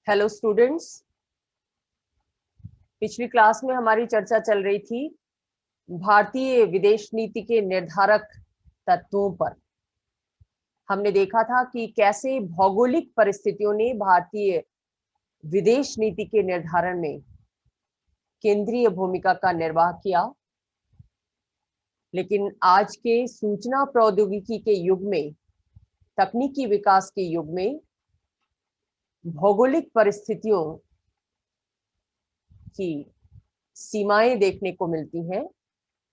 Hello students, पिछली class में हमारी चर्चा चल रही थी भारतीय विदेश नीति के निर्धारक तत्वों पर। हमने देखा था कि कैसे भौगोलिक परिस्थितियों ने भारतीय विदेश नीति के निर्धारण में केंद्रीय भूमिका का निर्वाह किया। लेकिन आज के सूचना प्रौद्योगिकी के युग में, तकनीकी विकास के युग में भौगोलिक परिस्थितियों की सीमाएं देखने को मिलती हैं।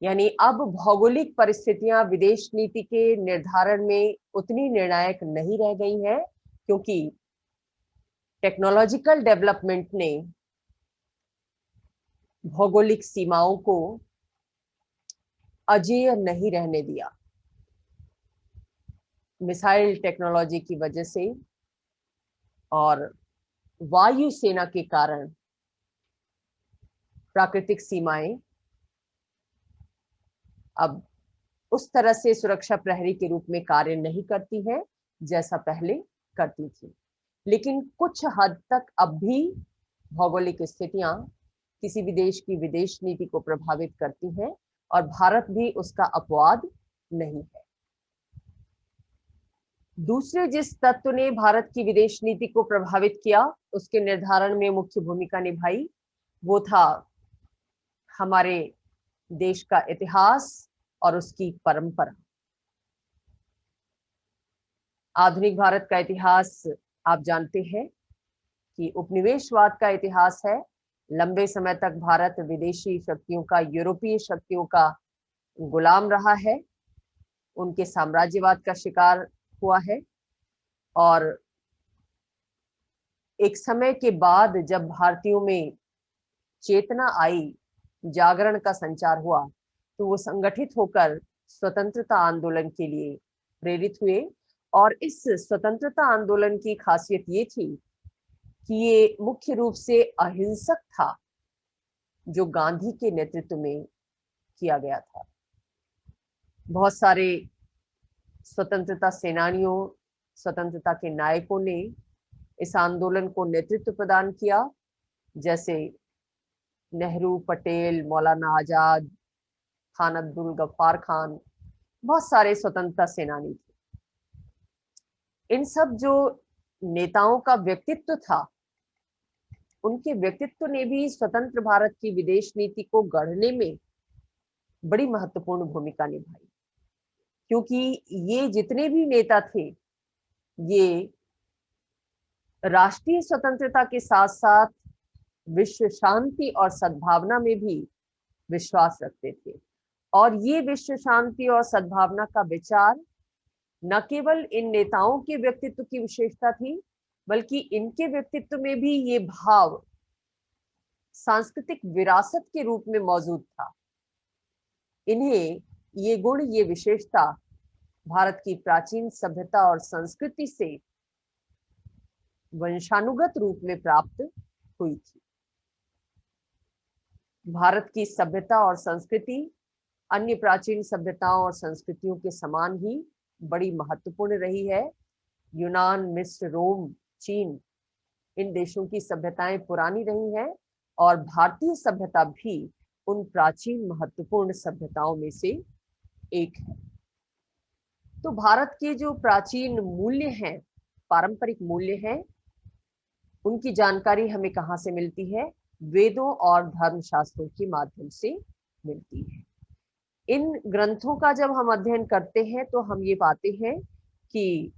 यानी अब भौगोलिक परिस्थितियां विदेश नीति के निर्धारण में उतनी निर्णायक नहीं रह गई हैं, क्योंकि टेक्नोलॉजिकल डेवलपमेंट ने भौगोलिक सीमाओं को अजेय नहीं रहने दिया। मिसाइल टेक्नोलॉजी की वजह से और वायु सेना के कारण प्राकृतिक सीमाएं अब उस तरह से सुरक्षा प्रहरी के रूप में कार्य नहीं करती है जैसा पहले करती थी। लेकिन कुछ हद तक अब भी भौगोलिक स्थितियां किसी भी देश की विदेश नीति को प्रभावित करती हैं और भारत भी उसका अपवाद नहीं है। दूसरे जिस तत्व ने भारत की विदेश नीति को प्रभावित किया, उसके निर्धारण में मुख्य भूमिका निभाई, वो था हमारे देश का इतिहास और उसकी परंपरा। आधुनिक भारत का इतिहास आप जानते हैं कि उपनिवेशवाद का इतिहास है। लंबे समय तक भारत विदेशी शक्तियों का, यूरोपीय शक्तियों का गुलाम रहा है, उनके साम्राज्यवाद का शिकार हुआ है। और एक समय के बाद जब भारतीयों में चेतना आई, जागरण का संचार हुआ, तो वो संगठित होकर स्वतंत्रता आंदोलन के लिए प्रेरित हुए। और इस स्वतंत्रता आंदोलन की खासियत ये थी कि ये मुख्य रूप से अहिंसक था, जो गांधी के नेतृत्व में किया गया था। बहुत सारे स्वतंत्रता सेनानियों, स्वतंत्रता के नायकों ने इस आंदोलन को नेतृत्व प्रदान किया, जैसे नेहरू, पटेल, मौलाना आजाद, खान अब्दुल गफ्फार खान, बहुत सारे स्वतंत्रता सेनानी थे। इन सब जो नेताओं का व्यक्तित्व था, उनके व्यक्तित्व ने भी स्वतंत्र भारत की विदेश नीति को गढ़ने में बड़ी महत्वपूर्ण भूमिका निभाई। क्योंकि ये जितने भी नेता थे, ये राष्ट्रीय स्वतंत्रता के साथ साथ विश्व शांति और सद्भावना में भी विश्वास रखते थे। और ये विश्व शांति और सद्भावना का विचार न केवल इन नेताओं के व्यक्तित्व की विशेषता थी, बल्कि इनके व्यक्तित्व में भी ये भाव सांस्कृतिक विरासत के रूप में मौजूद था। इन्हें ये गुण, ये विशेषता भारत की प्राचीन सभ्यता और संस्कृति से वंशानुगत रूप में प्राप्त हुई थी। भारत की सभ्यता और संस्कृति अन्य प्राचीन सभ्यताओं और संस्कृतियों के समान ही बड़ी महत्वपूर्ण रही है। यूनान, मिस्र, रोम, चीन, इन देशों की सभ्यताएं पुरानी रही हैं और भारतीय सभ्यता भी उन प्राचीन महत्वपूर्ण सभ्यताओं में से एक है। तो भारत के जो प्राचीन मूल्य हैं, पारंपरिक मूल्य हैं, उनकी जानकारी हमें कहाँ से मिलती है? वेदों और धर्मशास्त्रों के माध्यम से मिलती है। इन ग्रंथों का जब हम अध्ययन करते हैं तो हम ये पाते हैं कि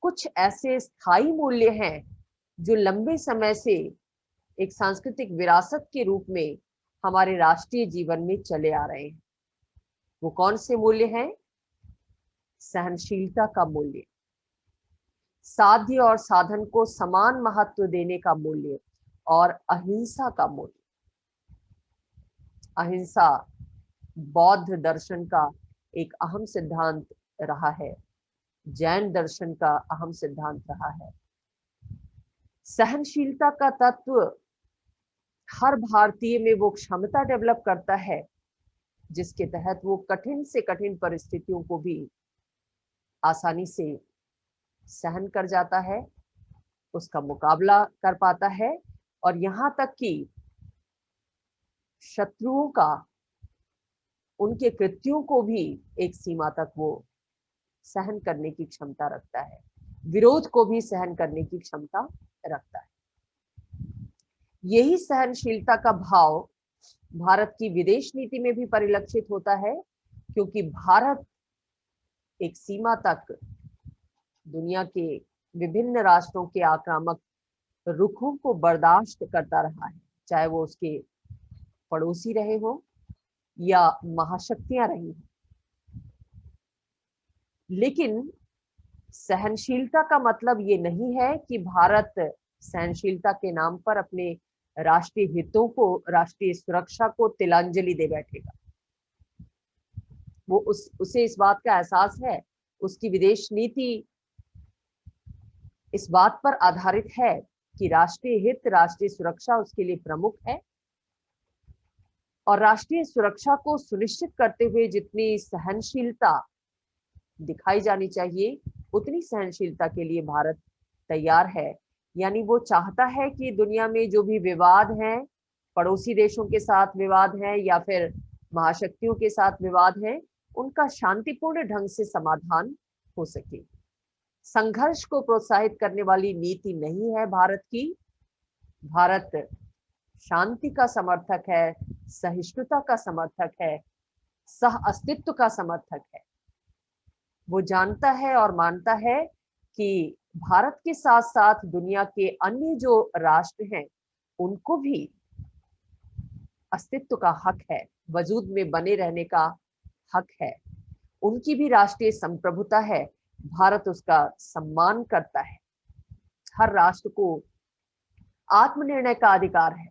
कुछ ऐसे स्थायी मूल्य हैं जो लंबे समय से एक सांस्कृतिक विरासत के रूप में हमारे राष्ट्रीय जीवन में चले आ रहे हैं। वो कौन से मूल्य हैं? सहनशीलता का मूल्य, साध्य और साधन को समान महत्व देने का मूल्य और अहिंसा का मूल्य। अहिंसा बौद्ध दर्शन का एक अहम सिद्धांत रहा है, जैन दर्शन का अहम सिद्धांत रहा है। सहनशीलता का तत्व हर भारतीय में वो क्षमता डेवलप करता है जिसके तहत वो कठिन से कठिन परिस्थितियों को भी आसानी से सहन कर जाता है उसका मुकाबला कर पाता है और यहाँ तक कि शत्रुओं का, उनके कृत्यों को भी एक सीमा तक वो सहन करने की क्षमता रखता है, विरोध को भी सहन करने की क्षमता रखता है। यही सहनशीलता का भाव भारत की विदेश नीति में भी परिलक्षित होता है, क्योंकि भारत एक सीमा तक दुनिया के विभिन्न राष्ट्रों के आक्रामक रुखों को बर्दाश्त करता रहा है, चाहे वो उसके पड़ोसी रहे हो या महाशक्तियां रही हो। लेकिन सहनशीलता का मतलब ये नहीं है कि भारत सहनशीलता के नाम पर अपने राष्ट्रीय हितों को, राष्ट्रीय सुरक्षा को तिलांजलि दे बैठेगा। वो उसे इस बात का एहसास है, उसकी विदेश नीति इस बात पर आधारित है कि राष्ट्रीय हित, राष्ट्रीय सुरक्षा उसके लिए प्रमुख है, और राष्ट्रीय सुरक्षा को सुनिश्चित करते हुए जितनी सहनशीलता दिखाई जानी चाहिए, उतनी सहनशीलता के लिए भारत तैयार है। यानी वो चाहता है कि दुनिया में जो भी विवाद हैं, पड़ोसी देशों के साथ विवाद हैं या फिर महाशक्तियों के साथ विवाद हैं, उनका शांतिपूर्ण ढंग से समाधान हो सके। संघर्ष को प्रोत्साहित करने वाली नीति नहीं है भारत की। भारत शांति का समर्थक है, सहिष्णुता का समर्थक है, सह अस्तित्व का समर्थक है। वो जानता है और मानता है कि भारत के साथ साथ दुनिया के अन्य जो राष्ट्र हैं, उनको भी अस्तित्व का हक है, वजूद में बने रहने का हक है, उनकी भी राष्ट्रीय संप्रभुता है। भारत उसका सम्मान करता है। हर राष्ट्र को आत्मनिर्णय का अधिकार है।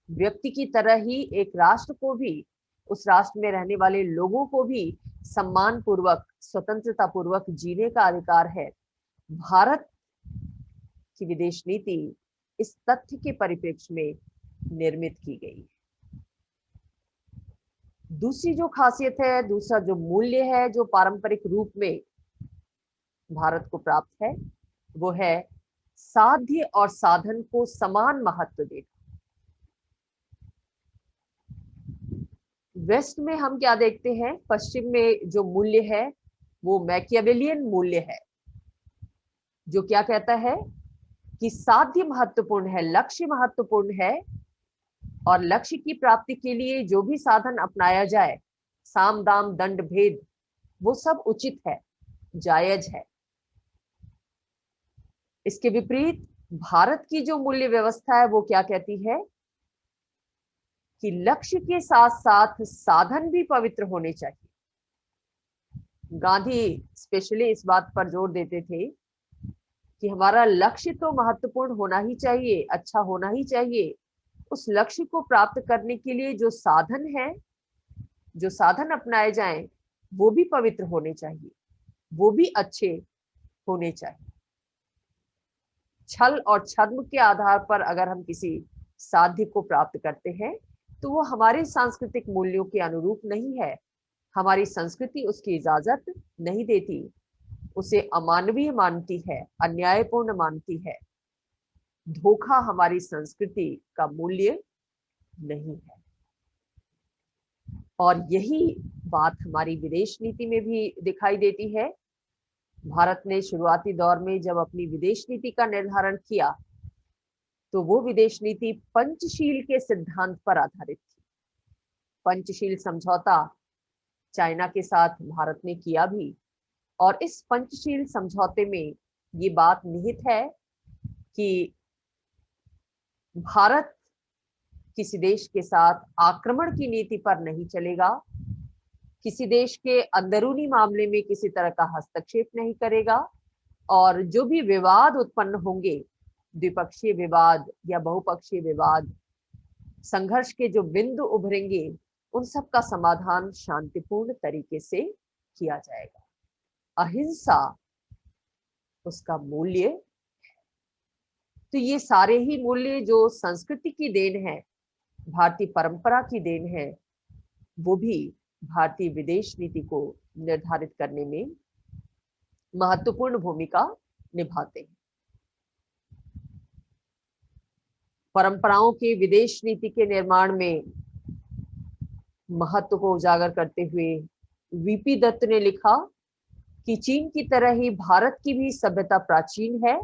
व्यक्ति की तरह ही एक राष्ट्र को भी, उस राष्ट्र में रहने वाले लोगों को भी सम्मान पूर्वक, स्वतंत्रता पूर्वक जीने का अधिकार है। भारत की विदेश नीति इस तथ्य के परिप्रेक्ष्य में निर्मित की गई है। दूसरी जो खासियत है, दूसरा जो मूल्य है जो पारंपरिक रूप में भारत को प्राप्त है, वो है साध्य और साधन को समान महत्व देना। वेस्ट में हम क्या देखते हैं, पश्चिम में जो मूल्य है वो मैकियावेलियन मूल्य है, जो क्या कहता है कि साध्य महत्वपूर्ण है, लक्ष्य महत्वपूर्ण है, और लक्ष्य की प्राप्ति के लिए जो भी साधन अपनाया जाए, साम दाम दंड भेद, वो सब उचित है, जायज है। इसके विपरीत भारत की जो मूल्य व्यवस्था है वो क्या कहती है कि लक्ष्य के साथ साथ साधन भी पवित्र होने चाहिए। गांधी स्पेशली इस बात पर जोर देते थे कि हमारा लक्ष्य तो महत्वपूर्ण होना ही चाहिए, अच्छा होना ही चाहिए। उस लक्ष्य को प्राप्त करने के लिए जो साधन है, जो साधन अपनाए जाएं, वो भी पवित्र होने चाहिए, वो भी अच्छे होने चाहिए। छल और छद्म के आधार पर अगर हम किसी साध्य को प्राप्त करते हैं तो वो हमारे सांस्कृतिक मूल्यों के अनुरूप नहीं है। हमारी संस्कृति उसकी इजाजत नहीं देती, उसे अमानवीय मानती है, अन्यायपूर्ण मानती है। धोखा हमारी संस्कृति का मूल्य नहीं है। और यही बात हमारी विदेश नीति में भी दिखाई देती है। भारत ने शुरुआती दौर में जब अपनी विदेश नीति का निर्धारण किया तो वो विदेश नीति पंचशील के सिद्धांत पर आधारित थी। पंचशील समझौता चाइना के साथ भारत ने किया भी, और इस पंचशील समझौते में ये बात निहित है कि भारत किसी देश के साथ आक्रमण की नीति पर नहीं चलेगा, किसी देश के अंदरूनी मामले में किसी तरह का हस्तक्षेप नहीं करेगा, और जो भी विवाद उत्पन्न होंगे, द्विपक्षीय विवाद या बहुपक्षीय विवाद, संघर्ष के जो बिंदु उभरेंगे, उन सब का समाधान शांतिपूर्ण तरीके से किया जाएगा। अहिंसा उसका मूल्य। तो ये सारे ही मूल्य जो संस्कृति की देन है, भारतीय परंपरा की देन है, वो भी भारतीय विदेश नीति को निर्धारित करने में महत्वपूर्ण भूमिका निभाते हैं। परंपराओं के विदेश नीति के निर्माण में महत्व को उजागर करते हुए वीपी दत्त ने लिखा कि चीन की तरह ही भारत की भी सभ्यता प्राचीन है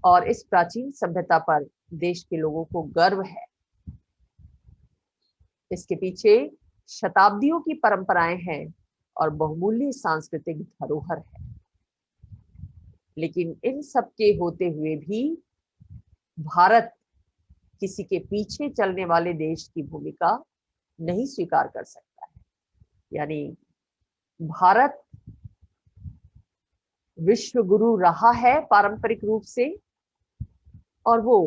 और इस प्राचीन सभ्यता पर देश के लोगों को गर्व है। इसके पीछे शताब्दियों की परंपराएं हैं और बहुमूल्य सांस्कृतिक धरोहर है। लेकिन इन सब के होते हुए भी भारत किसी के पीछे चलने वाले देश की भूमिका नहीं स्वीकार कर सकता है। यानी भारत विश्व गुरु रहा है पारंपरिक रूप से और वो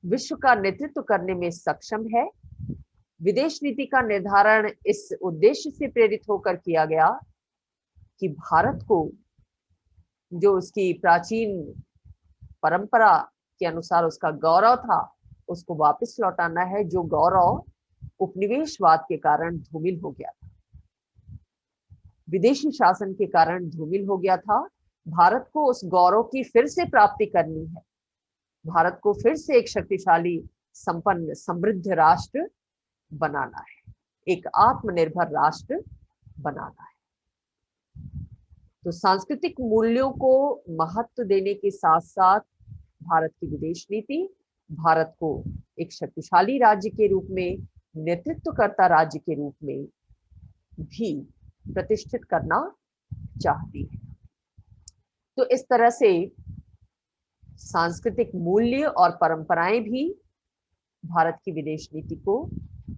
विश्व का नेतृत्व करने में सक्षम है। विदेश नीति का निर्धारण इस उद्देश्य से प्रेरित होकर किया गया कि भारत को जो उसकी प्राचीन परंपरा के अनुसार उसका गौरव था उसको वापस लौटाना है, जो गौरव उपनिवेशवाद के कारण धूमिल हो गया था, विदेशी शासन के कारण धूमिल हो गया था। भारत को उस गौरव की फिर से प्राप्ति करनी है। भारत को फिर से एक शक्तिशाली, संपन्न, समृद्ध राष्ट्र बनाना है, एक आत्मनिर्भर राष्ट्र बनाना है। तो सांस्कृतिक मूल्यों को महत्व देने के साथ साथ भारत की विदेश नीति भारत को एक शक्तिशाली राज्य के रूप में, नेतृत्वकर्ता राज्य के रूप में भी प्रतिष्ठित करना चाहती है। तो इस तरह से सांस्कृतिक मूल्य और परंपराएं भी भारत की विदेश नीति को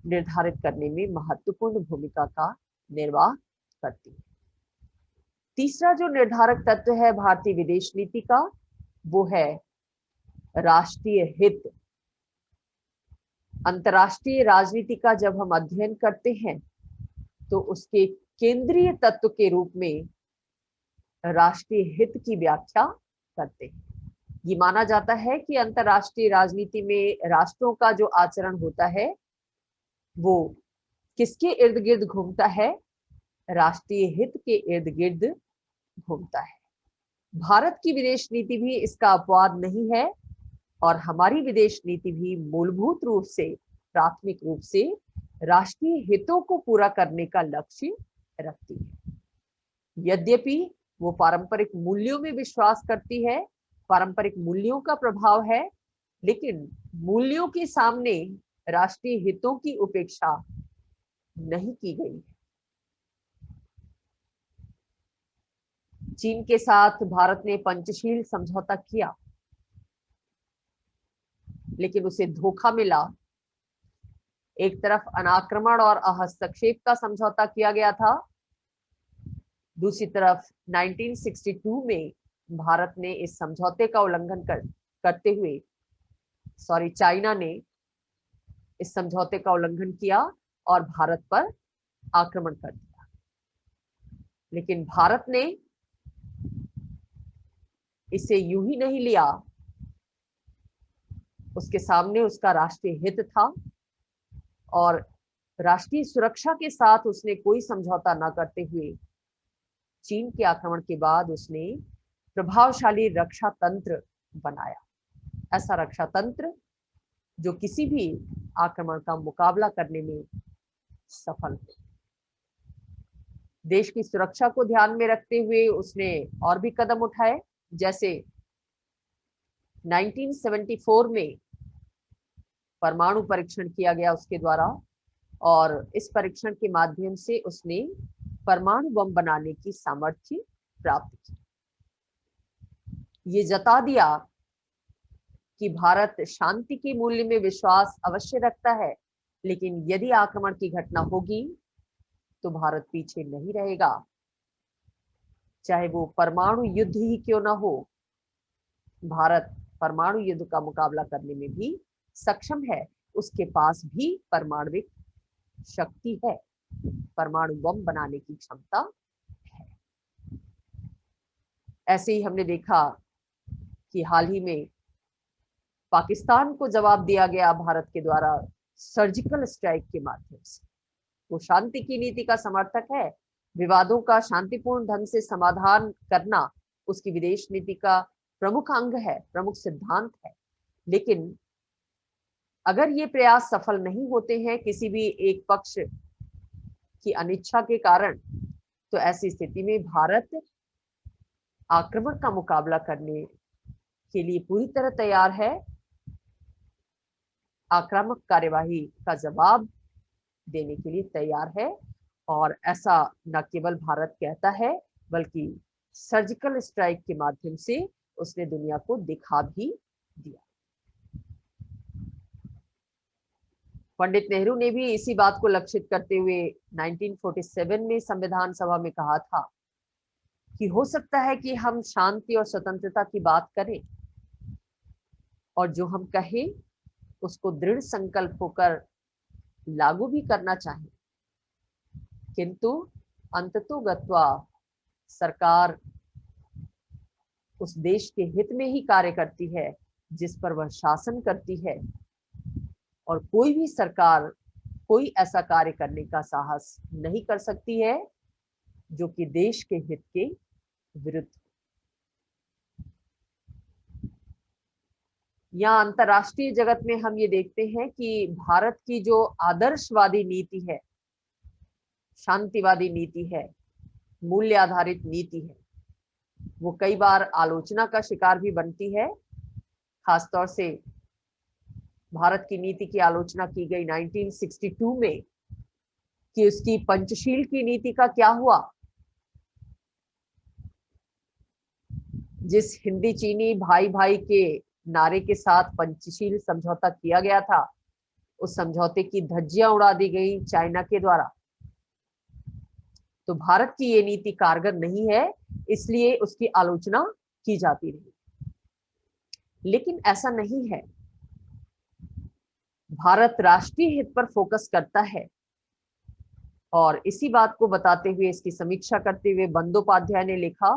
निर्धारित करने में महत्वपूर्ण भूमिका का निर्वाह करती है। तीसरा जो निर्धारक तत्व है भारतीय विदेश नीति का, वो है राष्ट्रीय हित। अंतर्राष्ट्रीय राजनीति का जब हम अध्ययन करते हैं तो उसके केंद्रीय तत्व के रूप में राष्ट्रीय हित की व्याख्या करते हैं। ये माना जाता है कि अंतर्राष्ट्रीय राजनीति में राष्ट्रों का जो आचरण होता है वो किसके इर्द गिर्द घूमता है? राष्ट्रीय हित के इर्द गिर्द घूमता है। भारत की विदेश नीति भी इसका अपवाद नहीं है और हमारी विदेश नीति भी मूलभूत रूप से, प्राथमिक रूप से राष्ट्रीय हितों को पूरा करने का लक्ष्य रखती है। यद्यपि वो पारंपरिक मूल्यों में विश्वास करती है, पारंपरिक मूल्यों का प्रभाव है, लेकिन मूल्यों के सामने राष्ट्रीय हितों की उपेक्षा नहीं की गई है। चीन के साथ भारत ने पंचशील समझौता किया, लेकिन उसे धोखा मिला। एक तरफ अनाक्रमण और हस्तक्षेप का समझौता किया गया था, दूसरी तरफ 1962 में भारत ने इस समझौते का उल्लंघन करते हुए चाइना ने इस समझौते का उल्लंघन किया और भारत पर आक्रमण कर दिया। लेकिन भारत ने इसे यूं ही नहीं लिया, उसके सामने उसका राष्ट्रीय हित था और राष्ट्रीय सुरक्षा के साथ उसने कोई समझौता न करते हुए चीन के आक्रमण के बाद उसने प्रभावशाली रक्षा तंत्र बनाया, ऐसा रक्षा तंत्र जो किसी भी आक्रमण का मुकाबला करने में सफल हो। देश की सुरक्षा को ध्यान में रखते हुए उसने और भी कदम उठाए, जैसे 1974 में परमाणु परीक्षण किया गया उसके द्वारा और इस परीक्षण के माध्यम से उसने परमाणु बम बनाने की सामर्थ्य प्राप्त की। ये जता दिया कि भारत शांति के मूल्य में विश्वास अवश्य रखता है, लेकिन यदि आक्रमण की घटना होगी तो भारत पीछे नहीं रहेगा, चाहे वो परमाणु युद्ध ही क्यों ना हो। भारत परमाणु युद्ध का मुकाबला करने में भी सक्षम है, उसके पास भी परमाणविक शक्ति है, परमाणु बम बनाने की क्षमता है। ऐसे ही हमने देखा कि हाल ही में पाकिस्तान को जवाब दिया गया भारत के द्वारा सर्जिकल स्ट्राइक के माध्यम से। वो शांति की नीति का समर्थक है, विवादों का शांतिपूर्ण ढंग से समाधान करना उसकी विदेश नीति का प्रमुख अंग है, प्रमुख सिद्धांत है। लेकिन अगर ये प्रयास सफल नहीं होते हैं किसी भी एक पक्ष की अनिच्छा के कारण, तो ऐसी स्थिति में भारत आक्रमण का मुकाबला करने के लिए पूरी तरह तैयार है, आक्रामक कार्यवाही का जवाब देने के लिए तैयार है। और ऐसा न केवल भारत कहता है, बल्कि सर्जिकल स्ट्राइक के माध्यम से उसने दुनिया को दिखा भी दिया। पंडित नेहरू ने भी इसी बात को लक्षित करते हुए 1947 में संविधान सभा में कहा था कि हो सकता है कि हम शांति और स्वतंत्रता की बात करें और जो हम कहें उसको दृढ़ संकल्प होकर लागू भी करना चाहें, किंतु अंततोगत्वा सरकार उस देश के हित में ही कार्य करती है जिस पर वह शासन करती है, और कोई भी सरकार कोई ऐसा कार्य करने का साहस नहीं कर सकती है जो कि देश के हित के विरुद्ध। यहाँ अंतरराष्ट्रीय जगत में हम ये देखते हैं कि भारत की जो आदर्शवादी नीति है, शांतिवादी नीति है, मूल्य आधारित नीति है, वो कई बार आलोचना का शिकार भी बनती है। खासतौर से भारत की नीति की आलोचना की गई 1962 में कि उसकी पंचशील की नीति का क्या हुआ। जिस हिंदी चीनी भाई भाई के नारे के साथ पंचशील समझौता किया गया था, उस समझौते की धज्जियां उड़ा दी गई चाइना के द्वारा। तो भारत की ये नीति कारगर नहीं है, इसलिए उसकी आलोचना की जाती रही। लेकिन ऐसा नहीं है, भारत राष्ट्रीय हित पर फोकस करता है। और इसी बात को बताते हुए, इसकी समीक्षा करते हुए बंदोपाध्याय ने लिखा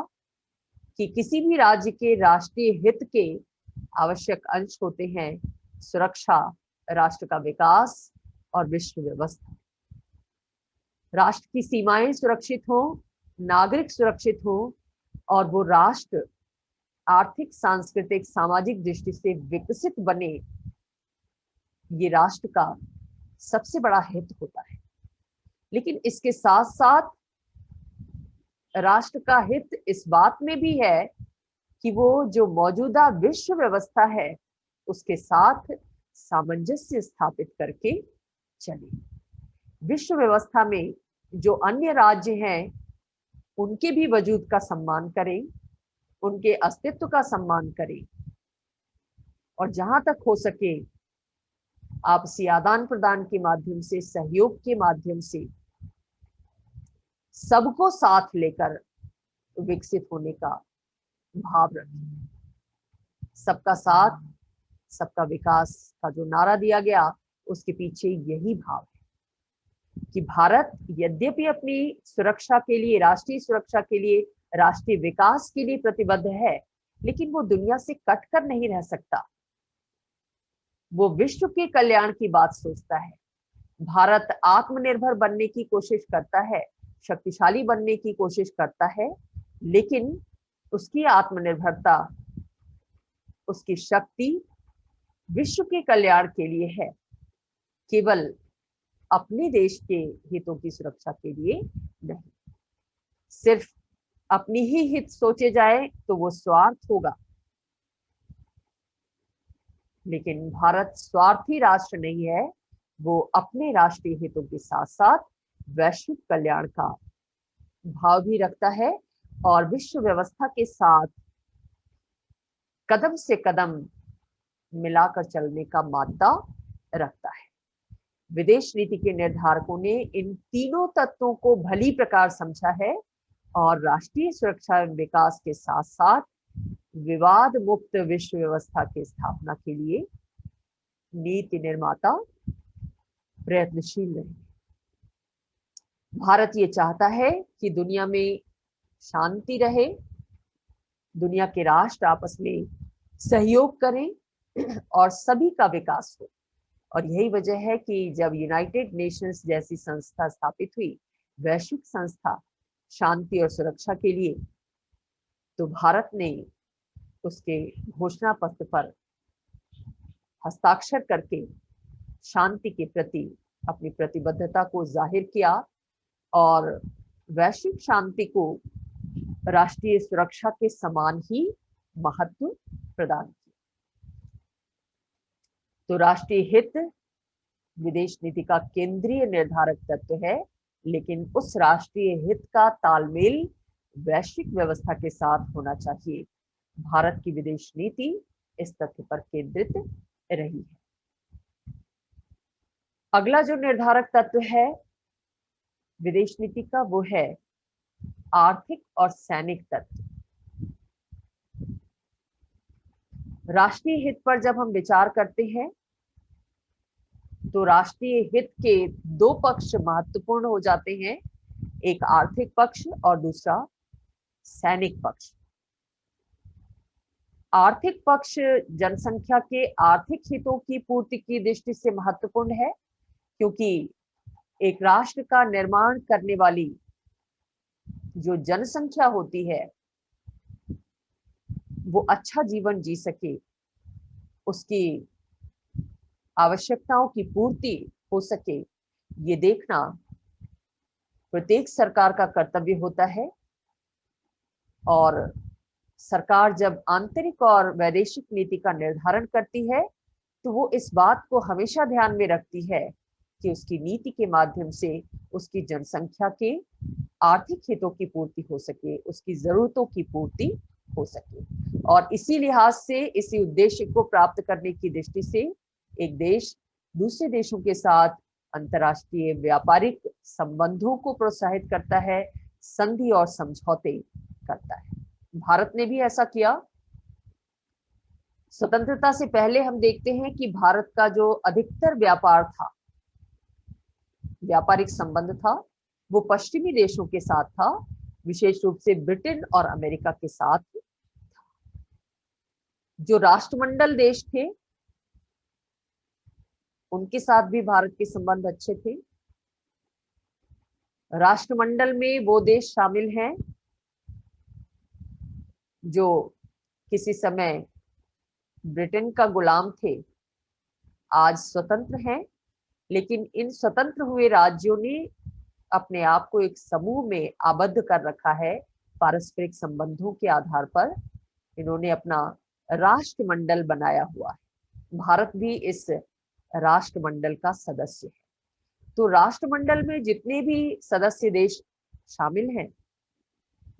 कि किसी भी राज्य के राष्ट्रीय हित के आवश्यक अंश होते हैं सुरक्षा, राष्ट्र का विकास और विश्व व्यवस्था। राष्ट्र की सीमाएं सुरक्षित हो, नागरिक सुरक्षित हो और वो राष्ट्र आर्थिक, सांस्कृतिक, सामाजिक दृष्टि से विकसित बने, ये राष्ट्र का सबसे बड़ा हित होता है। लेकिन इसके साथ साथ राष्ट्र का हित इस बात में भी है कि वो जो मौजूदा विश्व व्यवस्था है उसके साथ सामंजस्य स्थापित करके चले। विश्व व्यवस्था में जो अन्य राज्य हैं उनके भी वजूद का सम्मान करें, उनके अस्तित्व का सम्मान करें, और जहां तक हो सके आपसी आदान प्रदान के माध्यम से, सहयोग के माध्यम से सबको साथ लेकर विकसित होने का भाव रखें। सबका साथ, सबका विकास का जो नारा दिया गया, उसके पीछे यही भाव है कि भारत यद्यपि अपनी सुरक्षा के लिए, राष्ट्रीय सुरक्षा के लिए, राष्ट्रीय विकास के लिए प्रतिबद्ध है, लेकिन वो दुनिया से कटकर नहीं रह सकता। वो विश्व के कल्याण की बात सोचता है। भारत आत्मनिर्भर बनने की कोशिश करता है, शक्तिशाली बनने की कोशिश करता है, लेकिन उसकी आत्मनिर्भरता, उसकी शक्ति विश्व के कल्याण के लिए है, केवल अपने देश के हितों की सुरक्षा के लिए नहीं। सिर्फ अपनी ही हित सोचे जाए तो वो स्वार्थ होगा। लेकिन भारत स्वार्थी राष्ट्र नहीं है, वो अपने राष्ट्रीय हितों के साथ साथ वैश्विक कल्याण का भाव भी रखता है और विश्व व्यवस्था के साथ कदम से कदम मिलाकर चलने का माद्दा रखता है। विदेश नीति के निर्धारकों ने इन तीनों तत्वों को भली प्रकार समझा है और राष्ट्रीय सुरक्षा एवं विकास के साथ साथ विवाद मुक्त विश्व व्यवस्था की स्थापना के लिए नीति निर्माता प्रयत्नशील रहे। भारत ये चाहता है कि दुनिया में शांति रहे, दुनिया के राष्ट्र आपस में सहयोग करें और सभी का विकास हो। और यही वजह है कि जब यूनाइटेड नेशंस जैसी संस्था स्थापित हुई, वैश्विक संस्था शांति और सुरक्षा के लिए, तो भारत ने उसके घोषणा पत्र पर हस्ताक्षर करके शांति के प्रति अपनी प्रतिबद्धता को जाहिर किया और वैश्विक शांति को राष्ट्रीय सुरक्षा के समान ही महत्व प्रदान किया। तो राष्ट्रीय हित विदेश नीति का केंद्रीय निर्धारक तत्व है, लेकिन उस राष्ट्रीय हित का तालमेल वैश्विक व्यवस्था के साथ होना चाहिए। भारत की विदेश नीति इस तथ्य पर केंद्रित रही है। अगला जो निर्धारक तत्व है विदेश नीति का, वो है आर्थिक और सैनिक तत्व। राष्ट्रीय हित पर जब हम विचार करते हैं तो राष्ट्रीय हित के दो पक्ष महत्वपूर्ण हो जाते हैं, एक आर्थिक पक्ष और दूसरा सैनिक पक्ष। आर्थिक पक्ष जनसंख्या के आर्थिक हितों की पूर्ति की दृष्टि से महत्वपूर्ण है, क्योंकि एक राष्ट्र का निर्माण करने वाली जो जनसंख्या होती है वो अच्छा जीवन जी सके, उसकी आवश्यकताओं की पूर्ति हो सके, ये देखना प्रत्येक सरकार का कर्तव्य होता है। और सरकार जब आंतरिक और वैदेशिक नीति का निर्धारण करती है तो वो इस बात को हमेशा ध्यान में रखती है कि उसकी नीति के माध्यम से उसकी जनसंख्या के आर्थिक हितों की पूर्ति हो सके, उसकी जरूरतों की पूर्ति हो सके। और इसी लिहाज से, इसी उद्देश्य को प्राप्त करने की दृष्टि से एक देश दूसरे देशों के साथ अंतर्राष्ट्रीय व्यापारिक संबंधों को प्रोत्साहित करता है, संधि और समझौते करता है। भारत ने भी ऐसा किया। स्वतंत्रता से पहले हम देखते हैं कि भारत का जो अधिकतर व्यापार था, व्यापारिक संबंध था, वो पश्चिमी देशों के साथ था, विशेष रूप से ब्रिटेन और अमेरिका के साथ। जो राष्ट्रमंडल देश थे उनके साथ भी भारत के संबंध अच्छे थे। राष्ट्रमंडल में वो देश शामिल हैं जो किसी समय ब्रिटेन का गुलाम थे, आज स्वतंत्र हैं, लेकिन इन स्वतंत्र हुए राज्यों ने अपने आप को एक समूह में आबद्ध कर रखा है। पारस्परिक संबंधों के आधार पर इन्होंने अपना राष्ट्रमंडल बनाया हुआ है। भारत भी इस राष्ट्रमंडल का सदस्य है। तो राष्ट्रमंडल में जितने भी सदस्य देश शामिल हैं,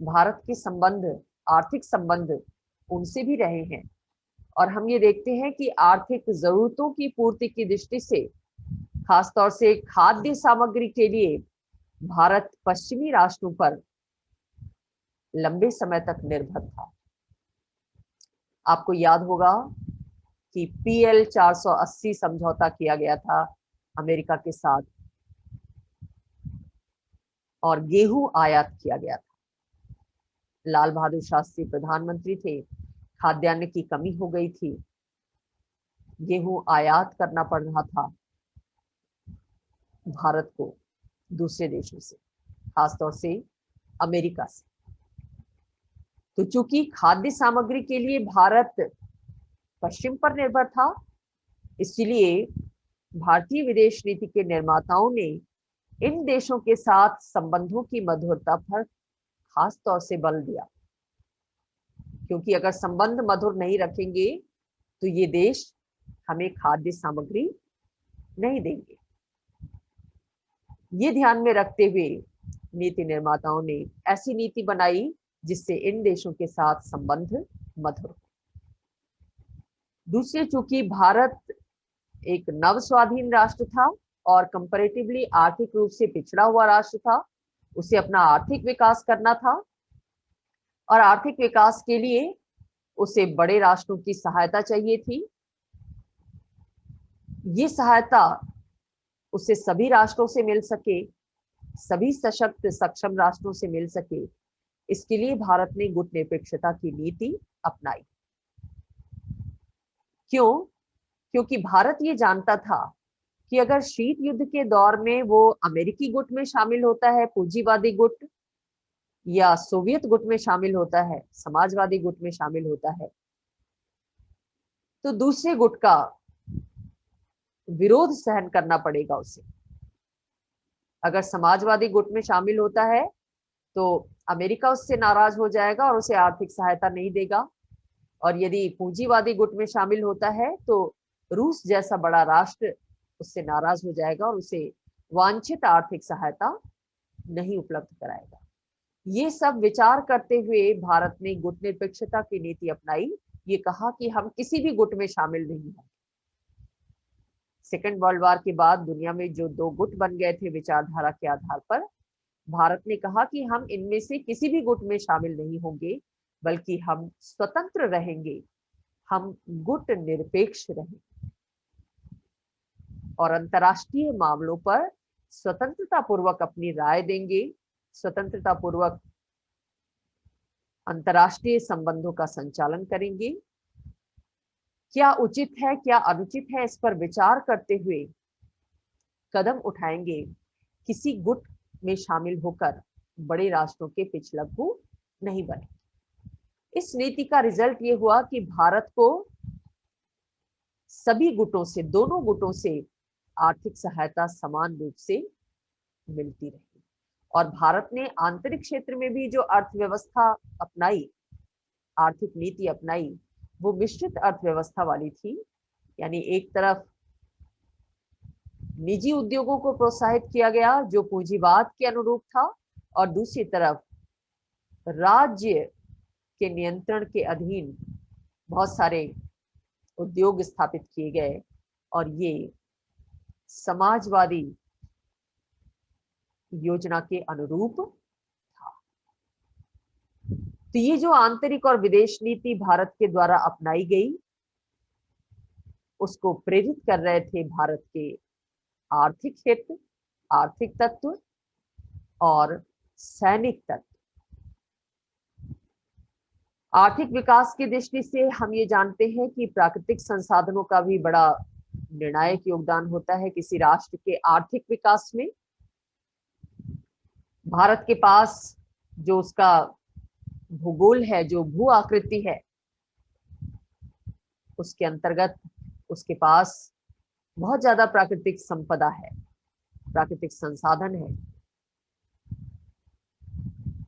भारत के संबंध, आर्थिक संबंध उनसे भी रहे हैं। और हम ये देखते हैं कि आर्थिक जरूरतों की पूर्ति की दृष्टि से, खासतौर से खाद्य सामग्री के लिए, भारत पश्चिमी राष्ट्रों पर लंबे समय तक निर्भर था। आपको याद होगा कि PL 480 समझौता किया गया था अमेरिका के साथ और गेहूं आयात किया गया था। लाल बहादुर शास्त्री प्रधानमंत्री थे, खाद्यान्न की कमी हो गई थी, गेहूं आयात करना पड़ रहा था भारत को दूसरे देशों से, खासतौर से अमेरिका से। तो चूंकि खाद्य सामग्री के लिए भारत पश्चिम पर निर्भर था, इसलिए भारतीय विदेश नीति के निर्माताओं ने इन देशों के साथ संबंधों की मधुरता पर खास तौर से बल दिया, क्योंकि अगर संबंध मधुर नहीं रखेंगे तो ये देश हमें खाद्य सामग्री नहीं देंगे। ये ध्यान में रखते हुए नीति निर्माताओं ने ऐसी नीति बनाई जिससे इन देशों के साथ संबंध मधुर हो। दूसरे, चूंकि भारत एक नव स्वाधीन राष्ट्र था और कंपैरेटिवली आर्थिक रूप से पिछड़ा हुआ राष्ट्र था, उसे अपना आर्थिक विकास करना था और आर्थिक विकास के लिए उसे बड़े राष्ट्रों की सहायता चाहिए थी। ये सहायता उसे सभी राष्ट्रों से मिल सके, सभी सशक्त सक्षम राष्ट्रों से मिल सके, इसके लिए भारत ने गुटनिरपेक्षता की नीति अपनाई। क्यों? क्योंकि भारत ये जानता था कि अगर शीत युद्ध के दौर में वो अमेरिकी गुट में शामिल होता है, पूंजीवादी गुट, या सोवियत गुट में शामिल होता है, समाजवादी गुट में शामिल होता है, तो दूसरे गुट का विरोध सहन करना पड़ेगा उसे। अगर समाजवादी गुट में शामिल होता है तो अमेरिका उससे नाराज हो जाएगा और उसे आर्थिक सहायता नहीं देगा, और यदि पूंजीवादी गुट में शामिल होता है तो रूस जैसा बड़ा राष्ट्र उससे नाराज हो जाएगा और उसे वांछित आर्थिक सहायता नहीं उपलब्ध कराएगा। ये सब विचार करते हुए भारत ने गुट निरपेक्षता की नीति अपनाई। ये कहा कि हम किसी भी गुट में शामिल नहीं हैं। सेकेंड वर्ल्ड वॉर के बाद दुनिया में जो दो गुट बन गए थे विचारधारा के आधार पर, भारत ने कहा कि हम इनमें से किसी भी गुट में शामिल नहीं होंगे, बल्कि हम स्वतंत्र रहेंगे, हम गुट निरपेक्ष रहेंगे और अंतर्राष्ट्रीय मामलों पर स्वतंत्रता पूर्वक अपनी राय देंगे, स्वतंत्रता पूर्वक अंतर्राष्ट्रीय संबंधों का संचालन करेंगे। क्या उचित है, क्या अनुचित है, इस पर विचार करते हुए कदम उठाएंगे। किसी गुट में शामिल होकर बड़े राष्ट्रों के पिछलग्गू नहीं बने। इस नीति का रिजल्ट ये हुआ कि भारत को सभी गुटों से, दोनों गुटों से आर्थिक सहायता समान रूप से मिलती रही और भारत ने आंतरिक क्षेत्र में भी जो अर्थव्यवस्था अपनाई, आर्थिक नीति अपनाई, वो मिश्रित अर्थव्यवस्था वाली थी। यानी एक तरफ निजी उद्योगों को प्रोत्साहित किया गया जो पूंजीवाद के अनुरूप था, और दूसरी तरफ राज्य के नियंत्रण के अधीन बहुत सारे उद्योग स्थापित किए गए और ये समाजवादी योजना के अनुरूप था। तो ये जो आंतरिक और विदेश नीति भारत के द्वारा अपनाई गई, उसको प्रेरित कर रहे थे भारत के आर्थिक हित, आर्थिक तत्व और सैनिक तत्व। आर्थिक विकास की दृष्टि से हम ये जानते हैं कि प्राकृतिक संसाधनों का भी बड़ा निर्णायक योगदान होता है किसी राष्ट्र के आर्थिक विकास में। भारत के पास जो उसका भूगोल है, जो भू आकृति है, उसके अंतर्गत उसके पास बहुत ज्यादा प्राकृतिक संपदा है, प्राकृतिक संसाधन है।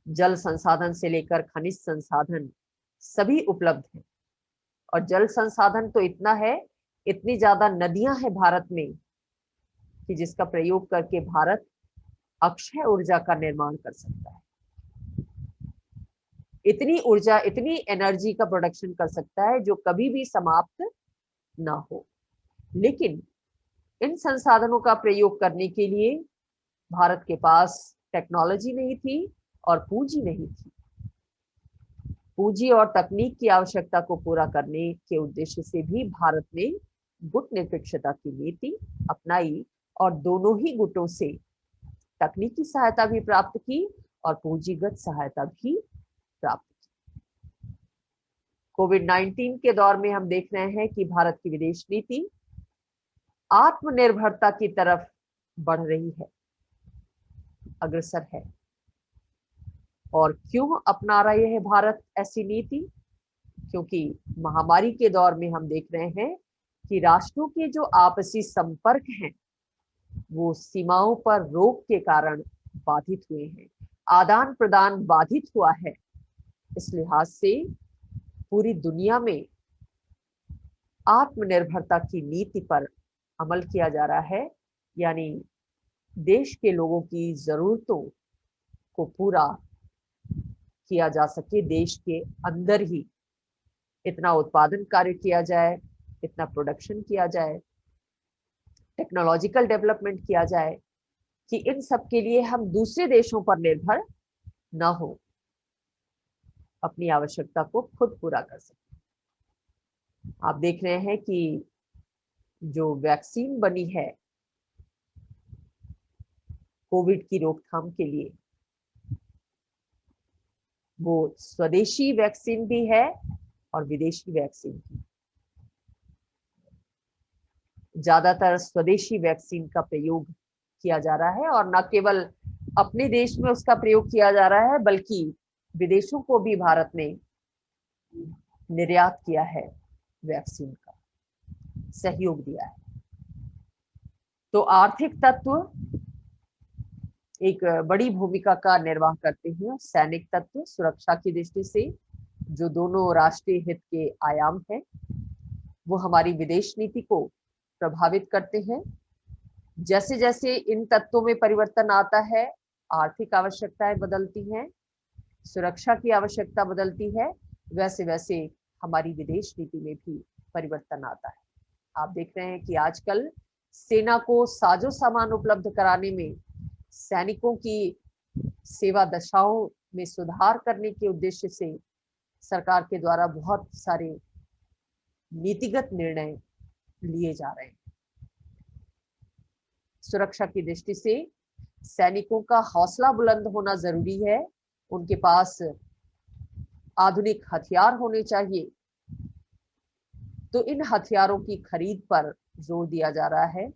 जल संसाधन से लेकर खनिज संसाधन सभी उपलब्ध है। और जल संसाधन तो इतना है, इतनी ज्यादा नदियां हैं भारत में कि जिसका प्रयोग करके भारत अक्षय ऊर्जा का निर्माण कर सकता है। इतनी ऊर्जा, इतनी एनर्जी का प्रोडक्शन कर सकता है जो कभी भी समाप्त ना हो। लेकिन इन संसाधनों का प्रयोग करने के लिए भारत के पास टेक्नोलॉजी नहीं थी और पूंजी नहीं थी। पूंजी और तकनीक की आवश्यकता को पूरा करने के उद्देश्य से भी भारत ने गुट निरपेक्षता की नीति अपनाई और दोनों ही गुटों से तकनीकी सहायता भी प्राप्त की और पूंजीगत सहायता भी प्राप्त की। कोविड-19 के दौर में हम देख रहे हैं कि भारत की विदेश नीति आत्मनिर्भरता की तरफ बढ़ रही है, अग्रसर है। और क्यों अपना रहे है भारत ऐसी नीति? क्योंकि महामारी के दौर में हम देख रहे हैं कि राष्ट्रों के जो आपसी संपर्क हैं वो सीमाओं पर रोक के कारण बाधित हुए हैं, आदान प्रदान बाधित हुआ है। इस लिहाज से पूरी दुनिया में आत्मनिर्भरता की नीति पर अमल किया जा रहा है, यानी देश के लोगों की जरूरतों को पूरा किया जा सके, देश के अंदर ही इतना उत्पादन कार्य किया जाए, इतना प्रोडक्शन किया जाए, टेक्नोलॉजिकल डेवलपमेंट किया जाए कि इन सब के लिए हम दूसरे देशों पर निर्भर न हो, अपनी आवश्यकता को खुद पूरा कर सके। आप देख रहे हैं कि जो वैक्सीन बनी है कोविड की रोकथाम के लिए, वो स्वदेशी वैक्सीन भी है और विदेशी वैक्सीन भी। ज्यादातर स्वदेशी वैक्सीन का प्रयोग किया जा रहा है और न केवल अपने देश में उसका प्रयोग किया जा रहा है बल्कि विदेशों को भी भारत ने निर्यात किया है, वैक्सीन का सहयोग दिया है। तो आर्थिक तत्व एक बड़ी भूमिका का निर्वाह करते हैं। सैनिक तत्व सुरक्षा की दृष्टि से जो दोनों राष्ट्रीय हित के आयाम हैं, वो हमारी विदेश नीति को प्रभावित करते हैं। जैसे जैसे इन तत्वों में परिवर्तन आता है, आर्थिक आवश्यकताएं बदलती हैं, सुरक्षा की आवश्यकता बदलती है, वैसे वैसे हमारी विदेश नीति में भी परिवर्तन आता है। आप देख रहे हैं कि आजकल सेना को साजो सामान उपलब्ध कराने में, सैनिकों की सेवा दशाओं में सुधार करने के उद्देश्य से सरकार के द्वारा बहुत सारे नीतिगत निर्णय लिए जा रहे हैं। सुरक्षा की दृष्टि से सैनिकों का हौसला बुलंद होना जरूरी है, उनके पास आधुनिक हथियार होने चाहिए। तो इन हथियारों की खरीद पर जोर दिया जा रहा है।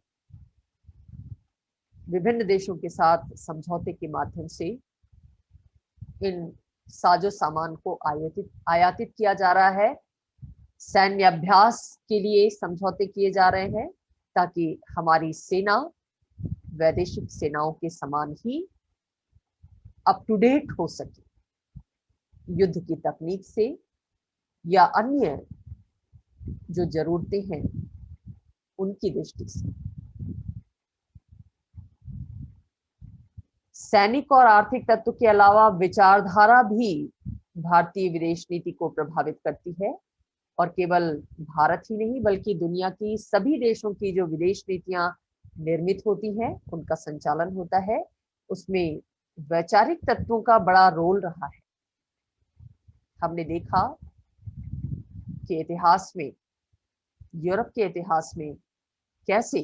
विभिन्न देशों के साथ समझौते के माध्यम से इन साजो सामान को आयातित किया जा रहा है। सैन्य अभ्यास के लिए समझौते किए जा रहे हैं ताकि हमारी सेना वैदेशिक सेनाओं के समान ही अप टू डेट हो सके, युद्ध की तकनीक से या अन्य जो जरूरतें हैं उनकी दृष्टि से। सैनिक और आर्थिक तत्व के अलावा विचारधारा भी भारतीय विदेश नीति को प्रभावित करती है, और केवल भारत ही नहीं बल्कि दुनिया की सभी देशों की जो विदेश नीतियां निर्मित होती हैं, उनका संचालन होता है, उसमें वैचारिक तत्वों का बड़ा रोल रहा है। हमने देखा कि इतिहास में, यूरोप के इतिहास में कैसे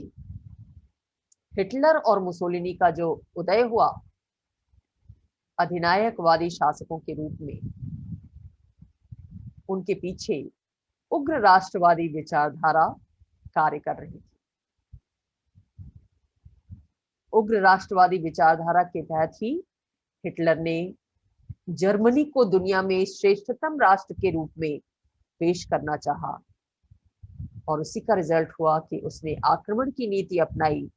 हिटलर और मुसोलिनी का जो उदय हुआ अधिनायकवादी शासकों के रूप में, उनके पीछे उग्र राष्ट्रवादी विचारधारा कार्य कर रही थी। उग्र राष्ट्रवादी विचारधारा के तहत ही हिटलर ने जर्मनी को दुनिया में श्रेष्ठतम राष्ट्र के रूप में पेश करना चाहा, और उसी का रिजल्ट हुआ कि उसने आक्रमण की नीति अपनाई,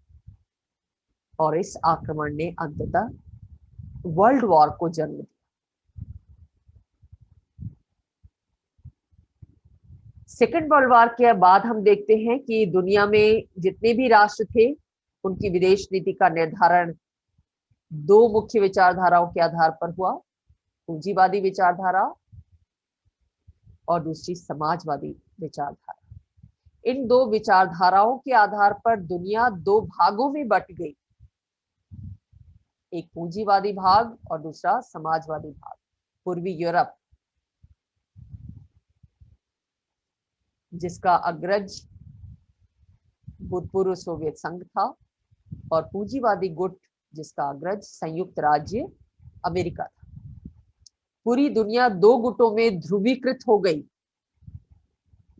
और इस आक्रमण ने अंततः वर्ल्ड वॉर को जन्म दिया। सेकेंड वर्ल्ड वॉर के बाद हम देखते हैं कि दुनिया में जितने भी राष्ट्र थे, उनकी विदेश नीति का निर्धारण दो मुख्य विचारधाराओं के आधार पर हुआ, पूंजीवादी विचारधारा और दूसरी समाजवादी विचारधारा। इन दो विचारधाराओं के आधार पर दुनिया दो भागों में बट गई, एक पूंजीवादी भाग और दूसरा समाजवादी भाग। पूर्वी यूरोप, जिसका अग्रज भूतपूर्व सोवियत संघ था, और पूंजीवादी गुट जिसका अग्रज संयुक्त राज्य अमेरिका था। पूरी दुनिया दो गुटों में ध्रुवीकृत हो गई।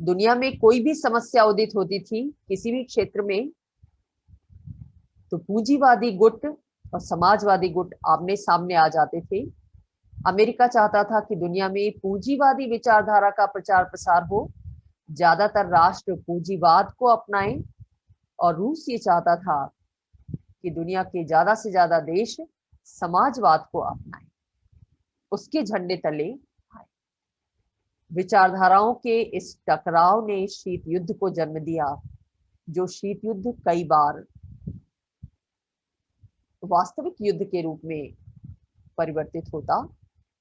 दुनिया में कोई भी समस्या उदित होती थी किसी भी क्षेत्र में, तो पूंजीवादी गुट और समाजवादी गुट आमने सामने आ जाते थे। अमेरिका चाहता था कि दुनिया में पूंजीवादी विचारधारा का प्रचार प्रसार हो, ज्यादातर राष्ट्र पूंजीवाद को अपनाएं, और रूस ये चाहता था कि दुनिया के ज्यादा से ज्यादा देश समाजवाद को अपनाएं, उसके झंडे तले आए। विचारधाराओं के इस टकराव ने शीत युद्ध को जन्म दिया, जो शीत युद्ध कई बार वास्तविक युद्ध के रूप में परिवर्तित होता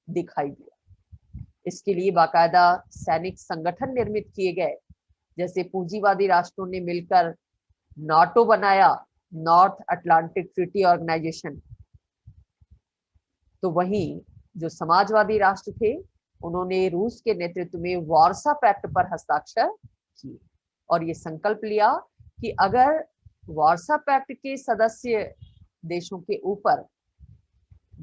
दिखाई दिया। इसके लिए बाकायदा सैनिक संगठन निर्मित किए गए, जैसे पूंजीवादी राष्ट्रों ने मिलकर नाटो बनाया, नॉर्थ अटलांटिक ट्रीटी ऑर्गेनाइजेशन। तो वहीं जो समाजवादी राष्ट्र थे, उन्होंने रूस के नेतृत्व में वार्सा पैक्ट पर हस्ताक्षर किए, और ये संकल्प लिया कि अगर वार्सा पैक्ट के सदस्य देशों के ऊपर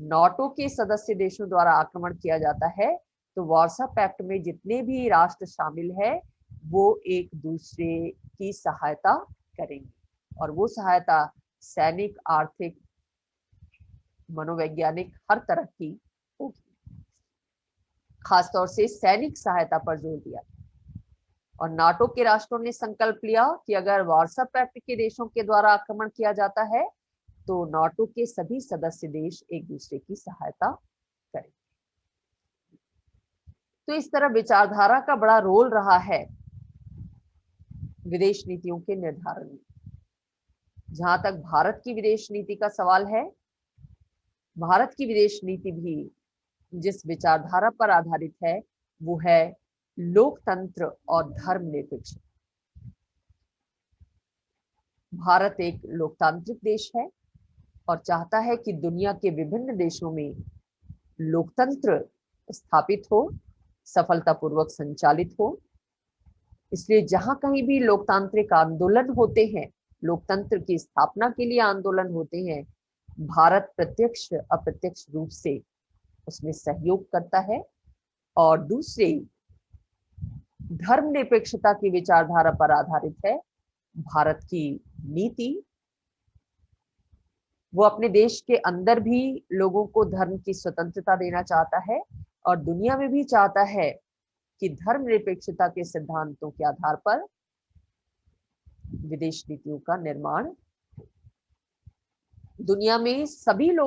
नाटो के सदस्य देशों द्वारा आक्रमण किया जाता है, तो वार्सा पैक्ट में जितने भी राष्ट्र शामिल है वो एक दूसरे की सहायता करेंगे, और वो सहायता सैनिक, आर्थिक, मनोवैज्ञानिक हर तरह की होगी। खासतौर से सैनिक सहायता पर जोर दिया। और नाटो के राष्ट्रों ने संकल्प लिया कि अगर वार्सा पैक्ट के देशों के द्वारा आक्रमण किया जाता है तो नाटो के सभी सदस्य देश एक दूसरे की सहायता करें। तो इस तरह विचारधारा का बड़ा रोल रहा है विदेश नीतियों के निर्धारण में। जहां तक भारत की विदेश नीति का सवाल है, भारत की विदेश नीति भी जिस विचारधारा पर आधारित है वो है लोकतंत्र और धर्मनिरपेक्षता। भारत एक लोकतांत्रिक देश है और चाहता है कि दुनिया के विभिन्न देशों में लोकतंत्र स्थापित हो, सफलतापूर्वक संचालित हो। इसलिए जहां कहीं भी लोकतांत्रिक आंदोलन होते हैं, लोकतंत्र की स्थापना के लिए आंदोलन होते हैं, भारत प्रत्यक्ष अप्रत्यक्ष रूप से उसमें सहयोग करता है। और दूसरे धर्मनिरपेक्षता की विचारधारा पर आधारित है भारत की नीति। वो अपने देश के अंदर भी लोगों को धर्म की स्वतंत्रता देना चाहता है और दुनिया में भी चाहता है कि धर्मनिरपेक्षता के सिद्धांतों के आधार पर विदेश नीतियों का निर्माण दुनिया में सभी लोग